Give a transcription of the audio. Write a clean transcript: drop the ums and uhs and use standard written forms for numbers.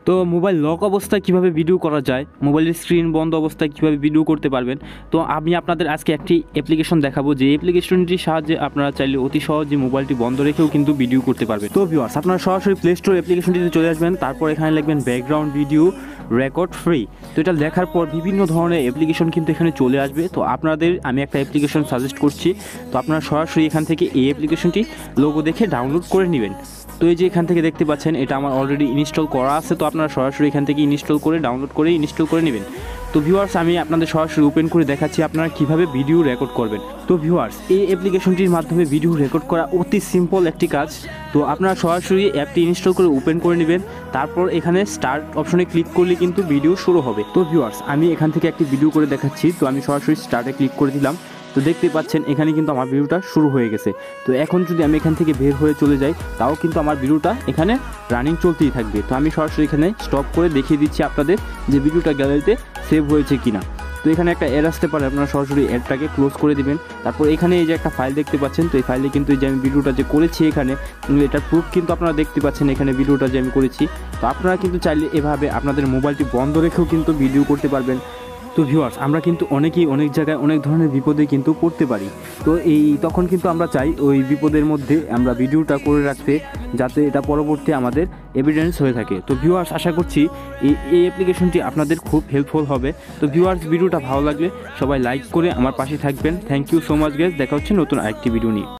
তো mobile lock অবস্থায় কীভাবে ভিডিও করা যায়, মোবাইলের স্ক্রিন বন্ধ অবস্থায় কীভাবে ভিডিও করতে পারবেন। তো আমি আপনাদের আজকে একটি অ্যাপ্লিকেশন দেখাবো, যে অ্যাপ্লিকেশনটির সাহায্যে আপনারা চাইলে অতি সহজে মোবাইলটি বন্ধ রেখেও কিন্তু ভিডিও করতে পারবেন। তো ভিউয়ার্স, আপনারা সরাসরি প্লে স্টোর অ্যাপ্লিকেশনটিতে চলে আসবেন, তারপর এখানে লিখবেন ব্যাকগ্রাউন্ড ভিডিও রেকর্ড ফ্রি। তো এটা লেখার পর বিভিন্ন ধরনের অ্যাপ্লিকেশন কিন্তু এখানে চলে আসবে। তো আপনাদের আমি একটা অ্যাপ্লিকেশন সাজেস্ট করছি, তো আপনারা সরাসরি এখান থেকে এই অ্যাপ্লিকেশনটি লোগো দেখে ডাউনলোড করে নেবেন। তো এই যে এখান থেকে দেখতে পাচ্ছেন, এটা আমার অলরেডি ইনস্টল করা আছে। তো আপনারা সরাসরি এখান থেকে ইনস্টল করে ডাউনলোড করে ইনস্টল করে নেবেন। তো ভিউয়ার্স, আমি আপনাদের সরাসরি ওপেন করে দেখাচ্ছি আপনারা কীভাবে ভিডিও রেকর্ড করবেন। তো ভিউয়ার্স, এই অ্যাপ্লিকেশনটির মাধ্যমে ভিডিও রেকর্ড করা অতি সিম্পল একটি কাজ। তো আপনারা সরাসরি অ্যাপটি ইনস্টল করে ওপেন করে নেবেন, তারপর এখানে স্টার্ট অপশনে ক্লিক করলে কিন্তু ভিডিও শুরু হবে। তো ভিউয়ার্স, আমি এখান থেকে একটি ভিডিও করে দেখাচ্ছি। তো আমি সরাসরি স্টার্টে ক্লিক করে দিলাম। তো দেখতে পাচ্ছেন এখানে কিন্তু আমার ভিডিওটা শুরু হয়ে গেছে। তো এখন যদি আমি এখান থেকে বের হয়ে চলে যাই, তাও কিন্তু আমার ভিডিওটা এখানে রানিং চলতেই থাকবে। তো আমি সরাসরি এখানে স্টপ করে দেখিয়ে দিচ্ছি আপনাদের যে ভিডিওটা গ্যালারিতে সেভ হয়েছে কিনা। তো এখানে একটা অ্যাড আসতে পারে, আপনারা সরাসরি অ্যাডটাকে ক্লোজ করে দিবেন। তারপর এখানে এই যে একটা ফাইল দেখতে পাচ্ছেন, তো এই ফাইলে কিন্তু এই যে আমি ভিডিওটা যে করেছি এখানে, এটার প্রুফ কিন্তু আপনারা দেখতে পাচ্ছেন এখানে ভিডিওটা যে আমি করেছি। তো আপনারা কিন্তু চাইলে এভাবে আপনাদের মোবাইলটি বন্ধ রেখেও কিন্তু ভিডিও করতে পারবেন। তো ভিউয়ার্স, আমরা কিন্তু অনেকেই অনেক জায়গায় অনেক ধরনের বিপদে কিন্তু পড়তে পারি। তো তখন কিন্তু আমরা চাই ওই বিপদের মধ্যে আমরা ভিডিওটা করে রাখতে, যাতে এটা পরবর্তী আমাদের এভিডেন্স হয়ে থাকে। তো ভিউয়ার্স, আশা করছি এই অ্যাপ্লিকেশনটি আপনাদের খুব হেল্পফুল হবে। তো ভিউয়ার্স, ভিডিওটা ভালো লাগলে সবাই লাইক করে আমার পাশে থাকবেন। Thank you so much guys, দেখা হচ্ছে নতুন আরেকটি ভিডিও নিয়ে।